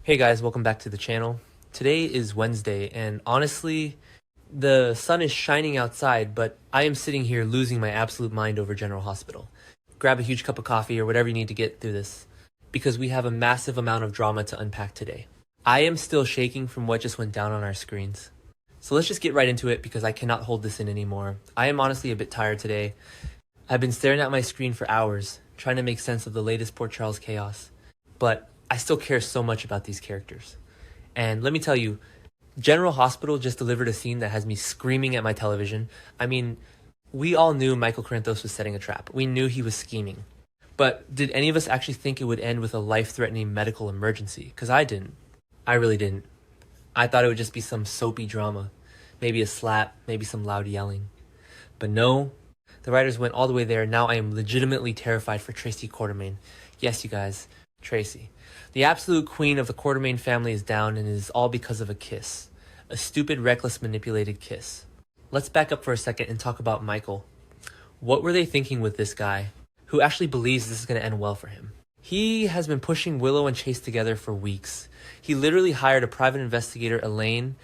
Hey guys, welcome back to the channel. Today is Wednesday, and honestly, the sun is shining outside, but I am sitting here losing my absolute mind over General Hospital. Grab a huge cup of coffee or whatever you need to get through this, because we have a massive amount of drama to unpack today. I am still shaking from what just went down on our screens. So let's just get right into it because I cannot hold this in anymore. I am honestly a bit tired today. I've been staring at my screen for hours, trying to make sense of the latest Port Charles chaos. But I still care so much about these characters. And let me tell you, General Hospital just delivered a scene that has me screaming at my television. I mean, we all knew Michael Corinthos was setting a trap. We knew he was scheming. But did any of us actually think it would end with a life-threatening medical emergency? Because I didn't. I really didn't. I thought it would just be some soapy drama. Maybe a slap, maybe some loud yelling. But no, the writers went all the way there. Now I am legitimately terrified for Tracy Quartermain. Yes, you guys, Tracy. The absolute queen of the Quartermain family is down, and it is all because of a kiss. A stupid, reckless, manipulated kiss. Let's back up for a second and talk about Michael. What were they thinking with this guy, who actually believes this is going to end well for him? He has been pushing Willow and Chase together for weeks. He literally hired a private investigator, Elaine,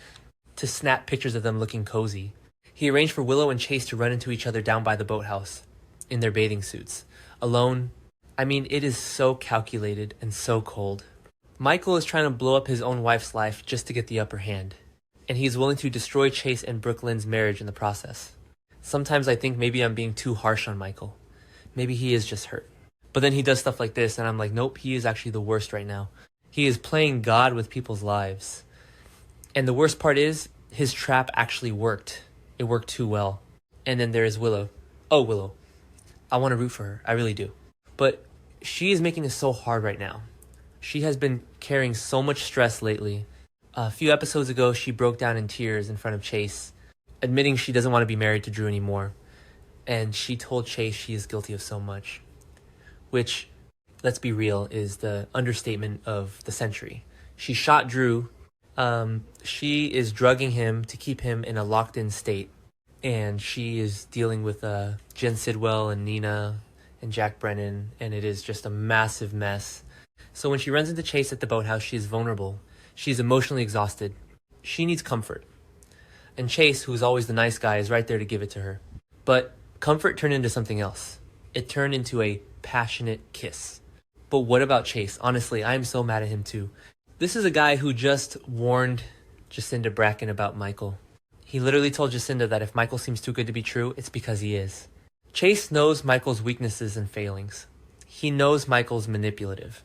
to snap pictures of them looking cozy. He arranged for Willow and Chase to run into each other down by the boathouse, in their bathing suits, alone. I mean, it is so calculated and so cold. Michael is trying to blow up his own wife's life just to get the upper hand, and he's willing to destroy Chase and Brooklyn's marriage in the process. Sometimes I think maybe I'm being too harsh on Michael. Maybe he is just hurt. But then he does stuff like this, and I'm like, nope, he is actually the worst right now. He is playing God with people's lives. And the worst part is, his trap actually worked. It worked too well. And then there is Willow. Oh, Willow. I want to root for her. I really do. But she is making it so hard right now. She has been carrying so much stress lately. A few episodes ago, she broke down in tears in front of Chase, admitting she doesn't want to be married to Drew anymore. And she told Chase she is guilty of so much. Which, let's be real, is the understatement of the century. She shot Drew. She is drugging him to keep him in a locked-in state. And she is dealing with Jen Sidwell and Nina and Jack Brennan, and it is just a massive mess. So when she runs into Chase at the boathouse, she is vulnerable. She's emotionally exhausted. She needs comfort. And Chase, who's always the nice guy, is right there to give it to her. But comfort turned into something else. It turned into a passionate kiss. But what about Chase? Honestly, I am so mad at him too. This is a guy who just warned Jacinda Bracken about Michael. He literally told Jacinda that if Michael seems too good to be true, it's because he is. Chase knows Michael's weaknesses and failings. He knows Michael's manipulative.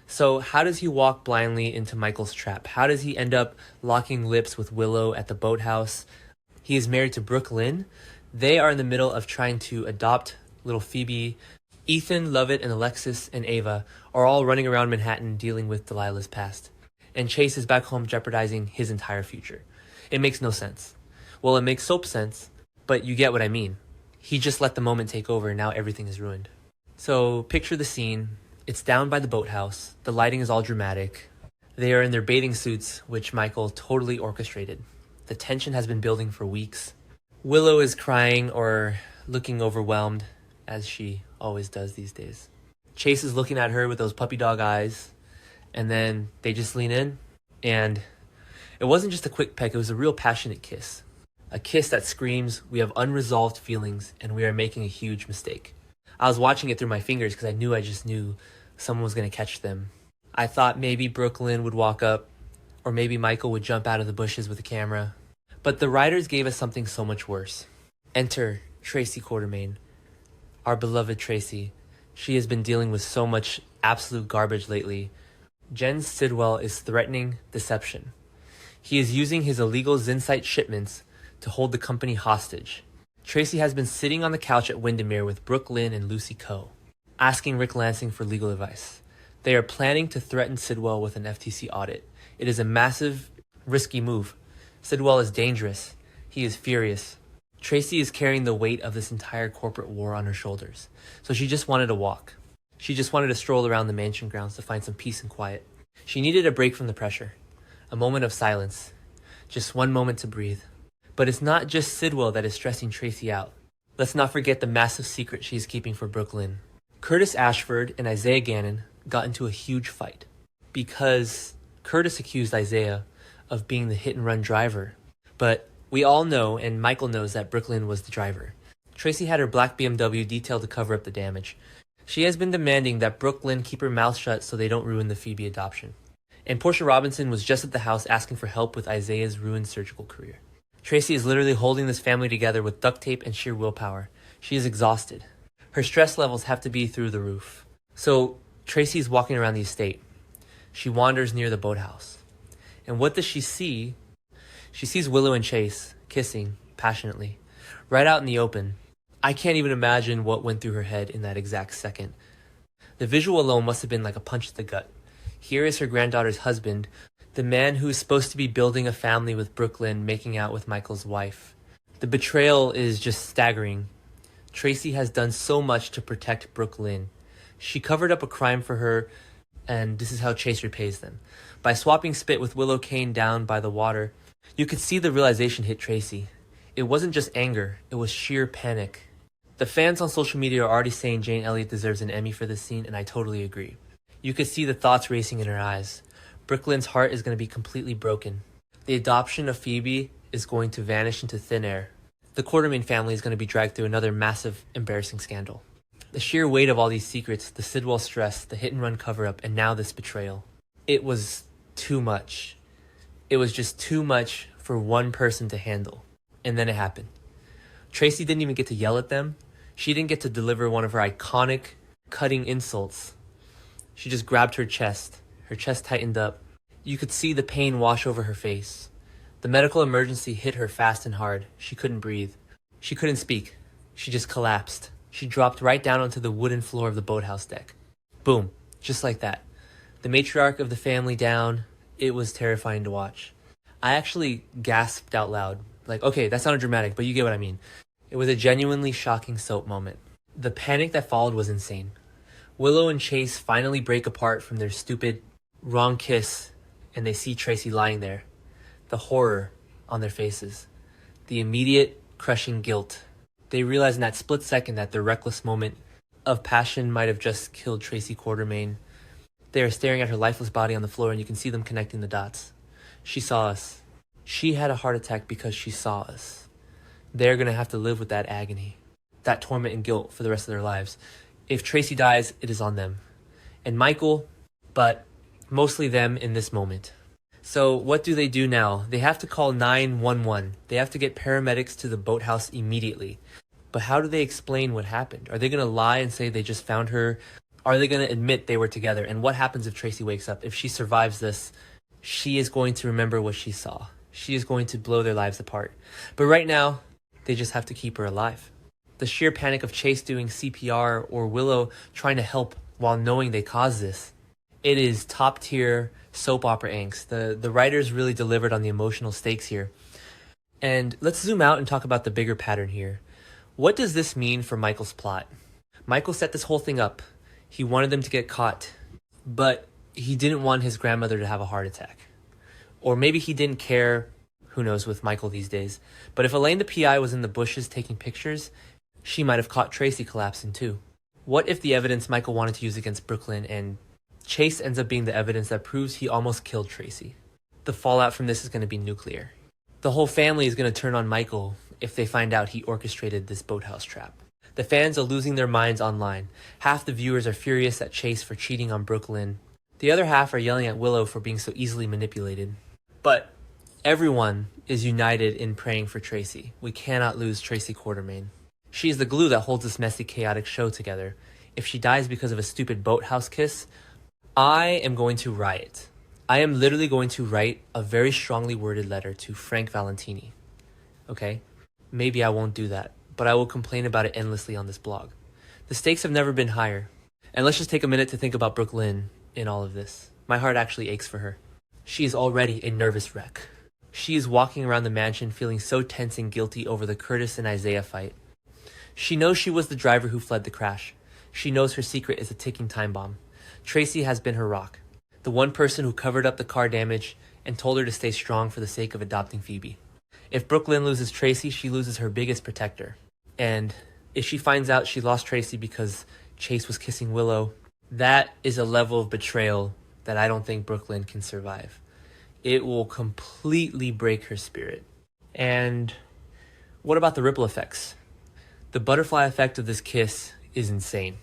So how does he walk blindly into Michael's trap? How does he end up locking lips with Willow at the boathouse? He is married to Brooklyn. They are in the middle of trying to adopt little Phoebe. Ethan, Lovett, and Alexis and Ava are all running around Manhattan dealing with Delilah's past. And Chase is back home jeopardizing his entire future. It makes no sense. Well, it makes soap sense, but you get what I mean. He just let the moment take over and now everything is ruined. So picture the scene. It's down by the boathouse. The lighting is all dramatic. They are in their bathing suits, which Michael totally orchestrated. The tension has been building for weeks. Willow is crying or looking overwhelmed, as she always does these days. Chase is looking at her with those puppy dog eyes, and then they just lean in, and it wasn't just a quick peck, it was a real passionate kiss. A kiss that screams, we have unresolved feelings and we are making a huge mistake. I was watching it through my fingers because I just knew someone was going to catch them. I thought maybe Brooklyn would walk up, or maybe Michael would jump out of the bushes with a camera. But the writers gave us something so much worse. Enter Tracy Quartermain, our beloved Tracy. She has been dealing with so much absolute garbage lately. Jen Sidwell is threatening deception. He is using his illegal Zinsight shipments to hold the company hostage. Tracy has been sitting on the couch at Windermere with Brooke Lynn and Lucy Coe, asking Rick Lansing for legal advice. They are planning to threaten Sidwell with an FTC audit. It is a massive, risky move. Sidwell is dangerous. He is furious. Tracy is carrying the weight of this entire corporate war on her shoulders. So she just wanted to walk. She just wanted to stroll around the mansion grounds to find some peace and quiet. She needed a break from the pressure. A moment of silence. Just one moment to breathe. But it's not just Sidwell that is stressing Tracy out. Let's not forget the massive secret she's keeping for Brooklyn. Curtis Ashford and Isaiah Gannon got into a huge fight because Curtis accused Isaiah of being the hit-and-run driver. But we all know, and Michael knows, that Brooklyn was the driver. Tracy had her black BMW detailed to cover up the damage. She has been demanding that Brooklyn keep her mouth shut so they don't ruin the Phoebe adoption. And Portia Robinson was just at the house asking for help with Isaiah's ruined surgical career. Tracy is literally holding this family together with duct tape and sheer willpower. She is exhausted. Her stress levels have to be through the roof. So Tracy is walking around the estate. She wanders near the boathouse. And what does she see? She sees Willow and Chase kissing passionately, right out in the open. I can't even imagine what went through her head in that exact second. The visual alone must have been like a punch to the gut. Here is her granddaughter's husband, the man who is supposed to be building a family with Brooklyn, making out with Michael's wife. The betrayal is just staggering. Tracy has done so much to protect Brooklyn. She covered up a crime for her, and this is how Chase repays them. By swapping spit with Willow Kane down by the water, you could see the realization hit Tracy. It wasn't just anger, it was sheer panic. The fans on social media are already saying Jane Elliott deserves an Emmy for this scene, and I totally agree. You could see the thoughts racing in her eyes. Brooklyn's heart is going to be completely broken. The adoption of Phoebe is going to vanish into thin air. The Quartermain family is going to be dragged through another massive, embarrassing scandal. The sheer weight of all these secrets, the Sidwell stress, the hit-and-run cover-up, and now this betrayal. It was too much. It was just too much for one person to handle. And then it happened. Tracy didn't even get to yell at them. She didn't get to deliver one of her iconic, cutting insults. She just grabbed her chest. Her chest tightened up. You could see the pain wash over her face. The medical emergency hit her fast and hard. She couldn't breathe. She couldn't speak. She just collapsed. She dropped right down onto the wooden floor of the boathouse deck. Boom. Just like that. The matriarch of the family down. It was terrifying to watch. I actually gasped out loud. Like, okay, that sounded dramatic, but you get what I mean. It was a genuinely shocking soap moment. The panic that followed was insane. Willow and Chase finally break apart from their stupid, wrong kiss, and they see Tracy lying there. The horror on their faces. The immediate, crushing guilt. They realize in that split second that their reckless moment of passion might have just killed Tracy Quartermain. They are staring at her lifeless body on the floor, and you can see them connecting the dots. She saw us. She had a heart attack because she saw us. They're going to have to live with that agony, that torment and guilt for the rest of their lives. If Tracy dies, it is on them. And Michael, but mostly them in this moment. So what do they do now? They have to call 911. They have to get paramedics to the boathouse immediately. But how do they explain what happened? Are they going to lie and say they just found her? Are they going to admit they were together? And what happens if Tracy wakes up? If she survives this, she is going to remember what she saw. She is going to blow their lives apart. But right now, they just have to keep her alive. The sheer panic of Chase doing CPR or Willow trying to help while knowing they caused this. It is top tier soap opera angst. The writers really delivered on the emotional stakes here. And let's zoom out and talk about the bigger pattern here. What does this mean for Michael's plot? Michael set this whole thing up. He wanted them to get caught, but he didn't want his grandmother to have a heart attack. Or maybe he didn't care. Who knows with Michael these days. But if Elaine the PI was in the bushes taking pictures, she might have caught Tracy collapsing too. What if the evidence Michael wanted to use against Brooklyn and Chase ends up being the evidence that proves he almost killed Tracy? The fallout from this is going to be nuclear. The whole family is going to turn on Michael if they find out he orchestrated this boathouse trap. The fans are losing their minds online. Half the viewers are furious at Chase for cheating on Brooklyn. The other half are yelling at Willow for being so easily manipulated. But everyone is united in praying for Tracy. We cannot lose Tracy Quartermain. She is the glue that holds this messy, chaotic show together. If she dies because of a stupid boathouse kiss, I am going to riot. I am literally going to write a very strongly worded letter to Frank Valentini. Okay? Maybe I won't do that, but I will complain about it endlessly on this blog. The stakes have never been higher. And let's just take a minute to think about Brooklyn in all of this. My heart actually aches for her. She is already a nervous wreck. She is walking around the mansion feeling so tense and guilty over the Curtis and Isaiah fight. She knows she was the driver who fled the crash. She knows her secret is a ticking time bomb. Tracy has been her rock, the one person who covered up the car damage and told her to stay strong for the sake of adopting Phoebe. If Brooklyn loses Tracy, she loses her biggest protector. And if she finds out she lost Tracy because Chase was kissing Willow, that is a level of betrayal that I don't think Brooklyn can survive. It will completely break her spirit. And what about the ripple effects? The butterfly effect of this kiss is insane.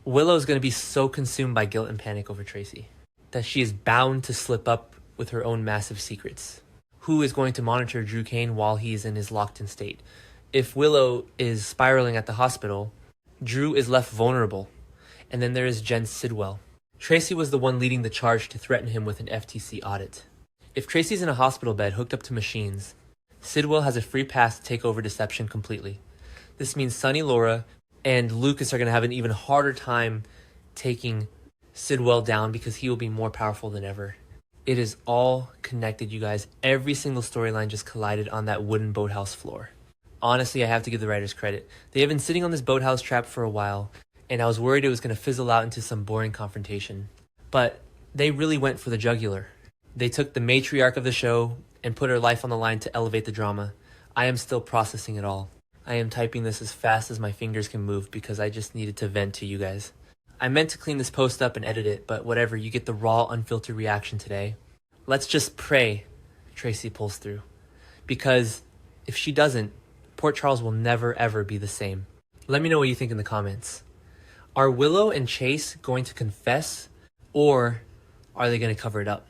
Willow is going to be so consumed by guilt and panic over Tracy that she is bound to slip up with her own massive secrets. Who is going to monitor Drew Kane while he's in his locked-in state? If Willow is spiraling at the hospital, Drew is left vulnerable. And then there is Jen Sidwell. Tracy was the one leading the charge to threaten him with an FTC audit. If Tracy's in a hospital bed hooked up to machines, Sidwell has a free pass to take over deception completely. This means Sunny, Laura, and Lucas are going to have an even harder time taking Sidwell down because he will be more powerful than ever. It is all connected, you guys. Every single storyline just collided on that wooden boathouse floor. Honestly, I have to give the writers credit. They have been sitting on this boathouse trap for a while, and I was worried it was going to fizzle out into some boring confrontation. But they really went for the jugular. They took the matriarch of the show and put her life on the line to elevate the drama. I am still processing it all. I am typing this as fast as my fingers can move because I just needed to vent to you guys. I meant to clean this post up and edit it, but whatever, you get the raw, unfiltered reaction today. Let's just pray Tracy pulls through. Because if she doesn't, Port Charles will never ever be the same. Let me know what you think in the comments. Are Willow and Chase going to confess, or are they going to cover it up?